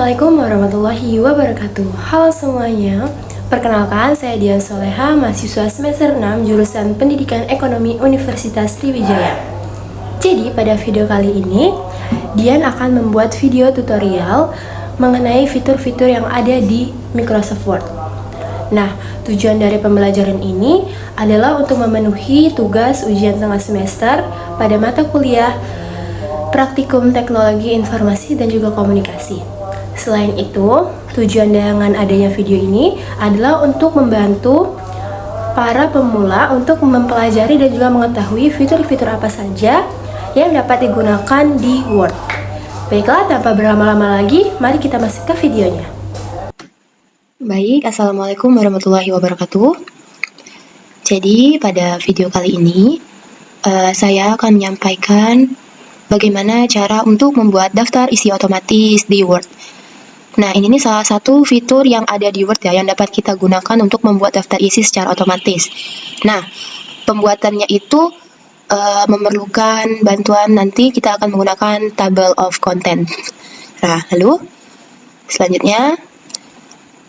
Assalamualaikum warahmatullahi wabarakatuh. Halo semuanya, perkenalkan saya Dian Soleha, mahasiswa semester 6 jurusan Pendidikan Ekonomi Universitas Sriwijaya. Jadi pada video kali ini, Dian akan membuat video tutorial mengenai fitur-fitur yang ada di Microsoft Word. Nah, tujuan dari pembelajaran ini adalah untuk memenuhi tugas ujian tengah semester pada mata kuliah Praktikum Teknologi Informasi dan juga Komunikasi. Selain itu, tujuan dengan adanya video ini adalah untuk membantu para pemula untuk mempelajari dan juga mengetahui fitur-fitur apa saja yang dapat digunakan di Word. Baiklah, tanpa berlama-lama lagi, mari kita masuk ke videonya. Baik, Assalamualaikum warahmatullahi wabarakatuh. Jadi, pada video kali ini, saya akan menyampaikan bagaimana cara untuk membuat daftar isi otomatis di Word. Nah, ini nih salah satu fitur yang ada di Word ya, yang dapat kita gunakan untuk membuat daftar isi secara otomatis. Nah, pembuatannya itu memerlukan bantuan, nanti kita akan menggunakan table of content. Nah, lalu selanjutnya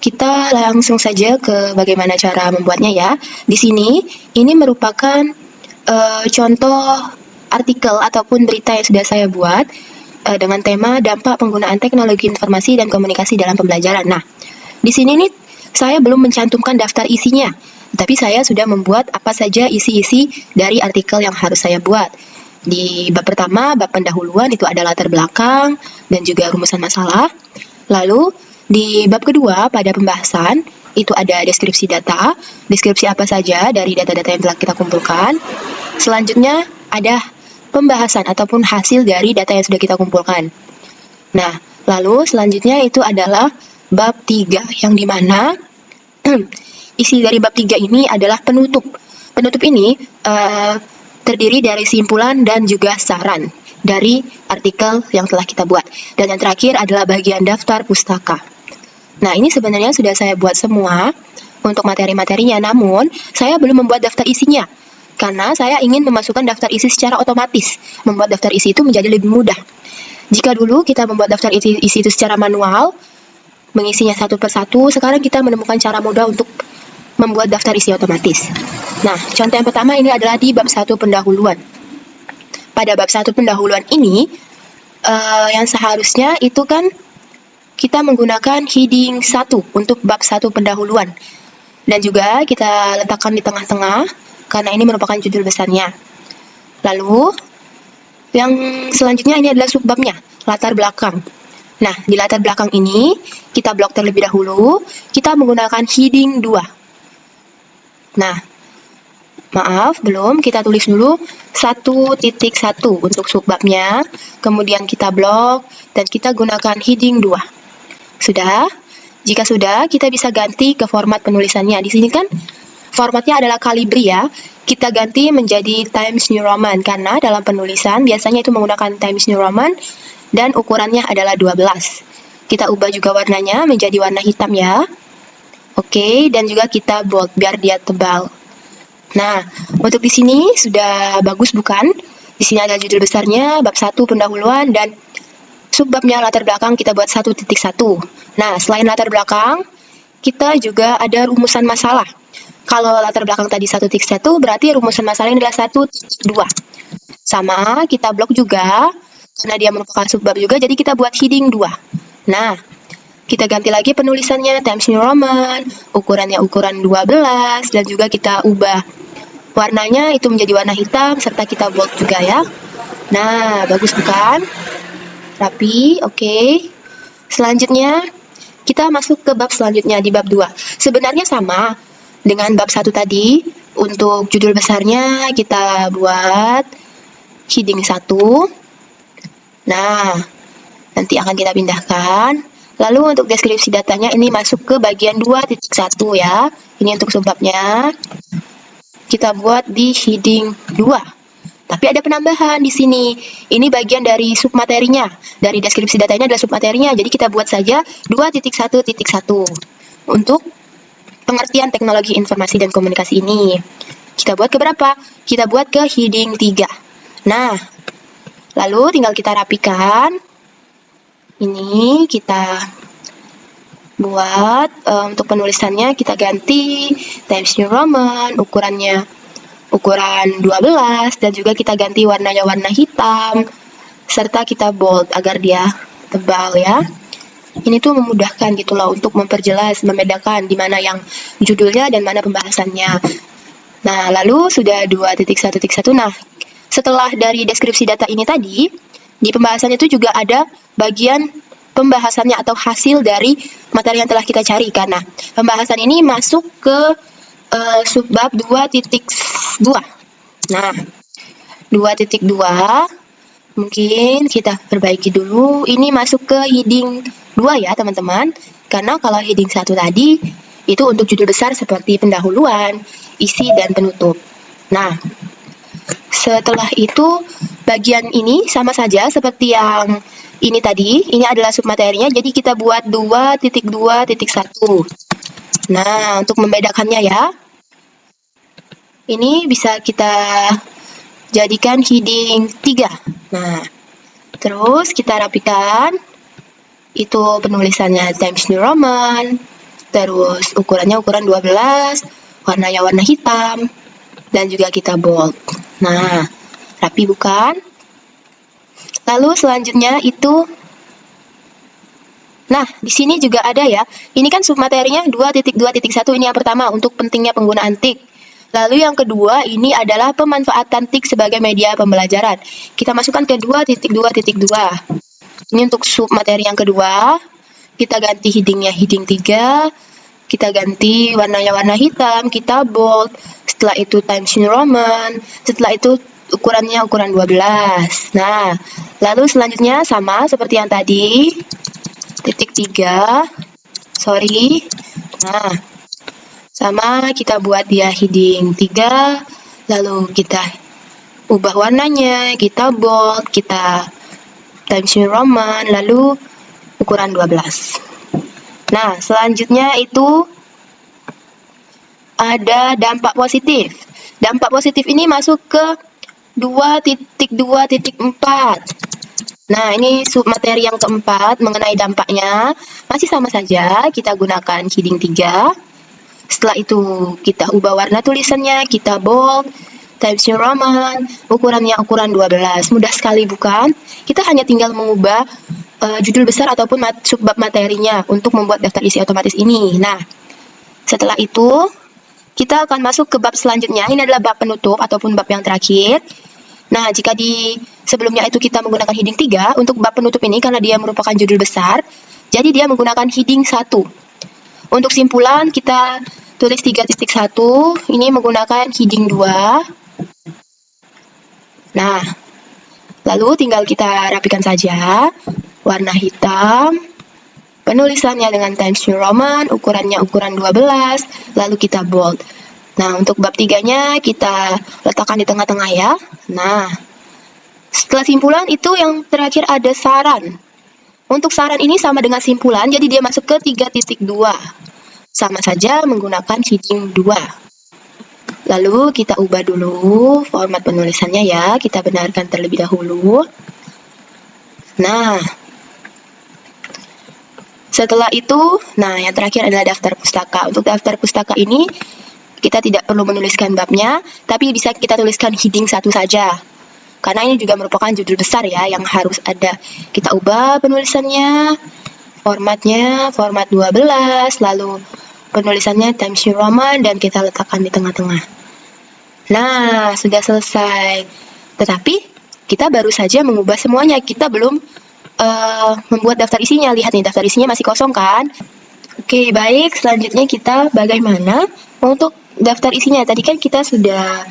kita langsung saja ke bagaimana cara membuatnya ya. Di sini, ini merupakan contoh artikel ataupun berita yang sudah saya buat dengan tema dampak penggunaan teknologi informasi dan komunikasi dalam pembelajaran. Nah, di sini nih saya belum mencantumkan daftar isinya, tapi saya sudah membuat apa saja isi-isi dari artikel yang harus saya buat. Di bab pertama, bab pendahuluan itu ada latar belakang dan juga rumusan masalah. Lalu di bab kedua pada pembahasan itu ada deskripsi data, deskripsi apa saja dari data-data yang telah kita kumpulkan. Selanjutnya ada pembahasan ataupun hasil dari data yang sudah kita kumpulkan. Nah, lalu selanjutnya itu adalah bab 3 yang dimana isi dari bab 3 ini adalah penutup. Penutup ini terdiri dari simpulan dan juga saran dari artikel yang telah kita buat. Dan yang terakhir adalah bagian daftar pustaka. Nah, ini sebenarnya sudah saya buat semua untuk materi-materinya, namun saya belum membuat daftar isinya. Karena saya ingin memasukkan daftar isi secara otomatis. Membuat daftar isi itu menjadi lebih mudah. Jika dulu kita membuat daftar isi itu secara manual, mengisinya satu persatu, sekarang kita menemukan cara mudah untuk membuat daftar isi otomatis. Nah, contoh yang pertama ini adalah di bab 1 pendahuluan. Pada bab 1 pendahuluan ini, yang seharusnya itu kan kita menggunakan heading 1 untuk bab 1 pendahuluan. Dan juga kita letakkan di tengah-tengah, karena ini merupakan judul besarnya. Lalu, yang selanjutnya ini adalah subbabnya, latar belakang. Nah, di latar belakang ini, kita blok terlebih dahulu, kita menggunakan heading 2. Nah, maaf, belum, kita tulis dulu 1.1 untuk subbabnya, kemudian kita blok, dan kita gunakan heading 2. Sudah? Jika sudah, kita bisa ganti ke format penulisannya. Di sini kan formatnya adalah Calibri ya. Kita ganti menjadi Times New Roman karena dalam penulisan biasanya itu menggunakan Times New Roman dan ukurannya adalah 12. Kita ubah juga warnanya menjadi warna hitam ya. Oke, dan juga kita bold biar dia tebal. Nah, untuk di sini sudah bagus bukan? Di sini ada judul besarnya, bab 1 pendahuluan dan subbabnya latar belakang kita buat 1.1. Nah, selain latar belakang, kita juga ada rumusan masalah. Kalau latar belakang tadi 1.1, berarti rumusan masalah ini adalah 1.2. Sama, kita blok juga, karena dia merupakan subbab juga, jadi kita buat heading 2. Nah, kita ganti lagi penulisannya, Times New Roman, ukurannya ukuran 12, dan juga kita ubah warnanya itu menjadi warna hitam, serta kita bold juga ya. Nah, bagus bukan? Rapi, oke. Selanjutnya, kita masuk ke bab selanjutnya di bab 2. Sebenarnya sama dengan bab 1 tadi. Untuk judul besarnya kita buat heading 1. Nah, nanti akan kita pindahkan. Lalu untuk deskripsi datanya ini masuk ke bagian 2.1 ya. Ini untuk subbabnya. Kita buat di heading 2. Tapi ada penambahan di sini. Ini bagian dari submaterinya. Dari deskripsi data ini adalah submaterinya. Jadi kita buat saja 2.1.1 untuk pengertian teknologi informasi dan komunikasi ini. Kita buat ke berapa? Kita buat ke heading 3. Nah, lalu tinggal kita rapikan. Ini kita buat untuk penulisannya kita ganti Times New Roman, ukuran 12, dan juga kita ganti warnanya warna hitam, serta kita bold agar dia tebal ya. Ini tuh memudahkan gitu loh untuk memperjelas, membedakan di mana yang judulnya dan mana pembahasannya. Nah, lalu sudah 2.1.1. Nah, setelah dari deskripsi data ini tadi, di pembahasannya itu juga ada bagian pembahasannya atau hasil dari materi yang telah kita cari. Karena pembahasan ini masuk ke subbab 2.2. Nah, 2.2 mungkin kita perbaiki dulu. Ini masuk ke heading 2 ya teman-teman. Karena kalau heading 1 tadi itu untuk judul besar seperti pendahuluan, isi, dan penutup. Nah, setelah itu bagian ini sama saja seperti yang ini tadi. Ini adalah submaterinya, jadi kita buat 2.2.1. Nah, untuk membedakannya ya, ini bisa kita jadikan heading 3. Nah, terus kita rapikan. Itu penulisannya Times New Roman, terus ukurannya ukuran 12, warnanya warna hitam, dan juga kita bold. Nah, rapi bukan? Lalu selanjutnya itu, nah di sini juga ada ya. Ini kan submaterinya 2.2.1, ini yang pertama untuk pentingnya penggunaan tik. Lalu yang kedua ini adalah pemanfaatan tik sebagai media pembelajaran. Kita masukkan ke 2.2.2. Ini untuk submateri yang kedua. Kita ganti headingnya heading 3. Kita ganti warnanya warna hitam, kita bold. Setelah itu Times New Roman. Setelah itu ukurannya ukuran 12. Nah, lalu selanjutnya sama seperti yang tadi. Titik 3. Sorry. Nah, sama kita buat dia heading 3. Lalu kita ubah warnanya, kita bold, kita Times New Roman, lalu ukuran 12. Nah, selanjutnya itu ada dampak positif. Dampak positif ini masuk ke 2.2.4. Nah, ini submateri yang keempat mengenai dampaknya. Masih sama saja, kita gunakan heading 3. Setelah itu kita ubah warna tulisannya, kita bold, Times New Roman, ukurannya ukuran 12. Mudah sekali bukan? Kita hanya tinggal mengubah judul besar ataupun subbab materinya untuk membuat daftar isi otomatis ini. Nah, setelah itu kita akan masuk ke bab selanjutnya. Ini adalah bab penutup ataupun bab yang terakhir. Nah, jika di sebelumnya itu kita menggunakan heading 3, untuk bab penutup ini karena dia merupakan judul besar, jadi dia menggunakan heading 1. Untuk simpulan kita tulis 3.1, ini menggunakan heading 2. Nah, lalu tinggal kita rapikan saja. Warna hitam, penulisannya dengan Times New Roman, ukurannya ukuran 12, lalu kita bold. Nah, untuk bab 3-nya kita letakkan di tengah-tengah ya. Nah, setelah simpulan itu yang terakhir ada saran. Untuk saran ini sama dengan simpulan, jadi dia masuk ke 3.2. Sama saja menggunakan heading 2. Lalu kita ubah dulu format penulisannya ya, kita benarkan terlebih dahulu. Nah, setelah itu, nah yang terakhir adalah daftar pustaka. Untuk daftar pustaka ini, kita tidak perlu menuliskan babnya, tapi bisa kita tuliskan heading 1 saja. Karena ini juga merupakan judul besar ya, yang harus ada. Kita ubah penulisannya, formatnya, format 12, lalu penulisannya Times New Roman, dan kita letakkan di tengah-tengah. Nah, sudah selesai. Tetapi, kita baru saja mengubah semuanya. Kita belum membuat daftar isinya. Lihat nih, daftar isinya masih kosong kan? Oke, baik. Selanjutnya kita bagaimana untuk daftar isinya. Tadi kan kita sudah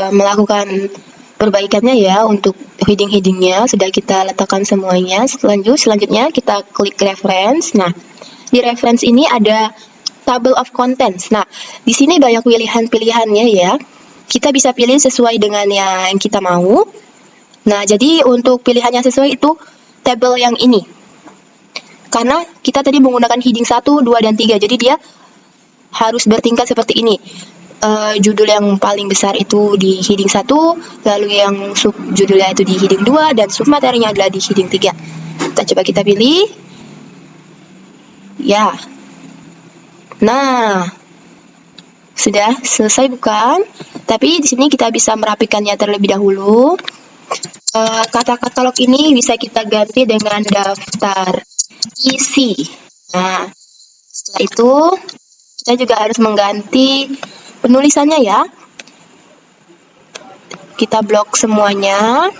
melakukan perbaikannya ya untuk heading-headingnya. Sudah kita letakkan semuanya. Selanjutnya kita klik reference. Nah, di reference ini ada table of contents. Nah, di sini banyak pilihan-pilihannya ya. Kita bisa pilih sesuai dengan yang kita mau. Nah, jadi untuk pilihan yang sesuai itu tabel yang ini. Karena kita tadi menggunakan heading 1, 2, dan 3. Jadi dia harus bertingkat seperti ini. Judul yang paling besar itu di heading 1, lalu yang sub judulnya itu di heading 2, dan submaterinya adalah di heading 3. Kita coba kita pilih. Ya. Nah, sudah selesai bukan? Tapi di sini kita bisa merapikannya terlebih dahulu. Kata katalog ini bisa kita ganti dengan daftar isi. Nah, setelah itu kita juga harus mengganti penulisannya ya. Kita blok semuanya.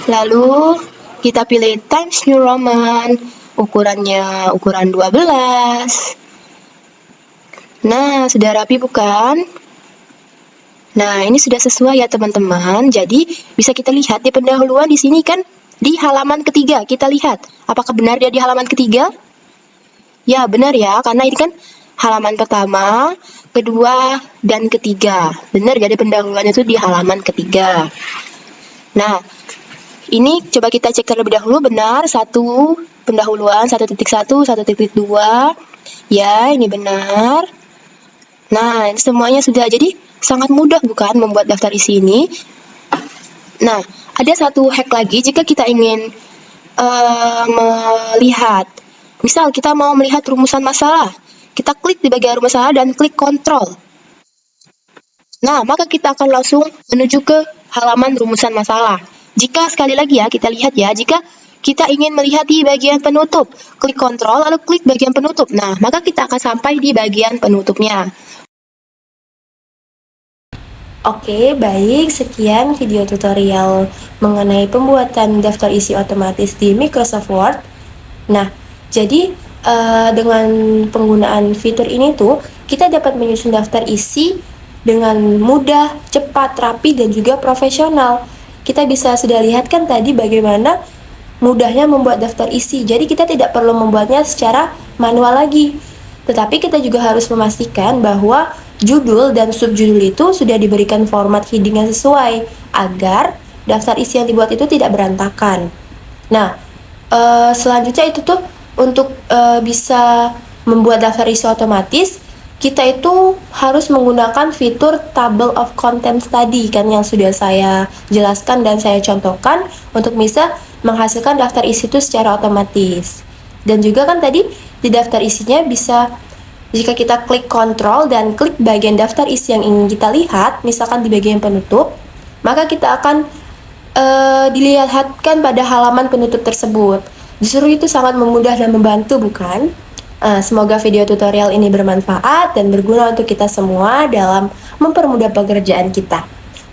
Lalu kita pilih Times New Roman, ukurannya ukuran 12. Nah, sudah rapi bukan? Nah, ini sudah sesuai ya teman-teman. Jadi, bisa kita lihat di pendahuluan di sini kan di halaman ketiga. Kita lihat, apakah benar dia di halaman ketiga? Ya, benar ya, karena ini kan halaman pertama, kedua, dan ketiga. Benar, jadi pendahuluan itu di halaman ketiga. Nah, ini coba kita cek terlebih dahulu, benar, satu pendahuluan, 1.1, 1.2. Ya, ini benar. Nah, semuanya sudah, jadi sangat mudah bukan membuat daftar isi ini. Nah, ada satu hack lagi jika kita ingin melihat, misal kita mau melihat rumusan masalah, kita klik di bagian masalah dan klik kontrol. Nah, maka kita akan langsung menuju ke halaman rumusan masalah. Jika sekali lagi ya, kita lihat ya, jika kita ingin melihat di bagian penutup, klik kontrol lalu klik bagian penutup. Nah, maka kita akan sampai di bagian penutupnya. Oke, baik. Sekian video tutorial mengenai pembuatan daftar isi otomatis di Microsoft Word. Nah, jadi dengan penggunaan fitur ini tuh, kita dapat menyusun daftar isi dengan mudah, cepat, rapi, dan juga profesional. Kita bisa sudah lihat kan tadi bagaimana mudahnya membuat daftar isi. Jadi kita tidak perlu membuatnya secara manual lagi. Tetapi kita juga harus memastikan bahwa judul dan subjudul itu sudah diberikan format heading yang sesuai agar daftar isi yang dibuat itu tidak berantakan. Nah, selanjutnya itu tuh untuk bisa membuat daftar isi otomatis, kita itu harus menggunakan fitur table of contents tadi kan yang sudah saya jelaskan dan saya contohkan untuk bisa menghasilkan daftar isi itu secara otomatis. Dan juga kan tadi di daftar isinya bisa, jika kita klik kontrol dan klik bagian daftar isi yang ingin kita lihat, misalkan di bagian penutup, maka kita akan dilihatkan pada halaman penutup tersebut. Justru itu sangat memudah dan membantu bukan? Semoga video tutorial ini bermanfaat dan berguna untuk kita semua dalam mempermudah pekerjaan kita.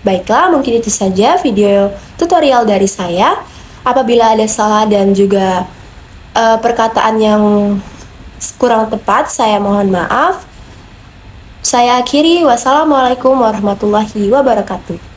Baiklah, mungkin itu saja video tutorial dari saya. Apabila ada salah dan juga perkataan yang kurang tepat, saya mohon maaf. Saya akhiri, wassalamualaikum warahmatullahi wabarakatuh.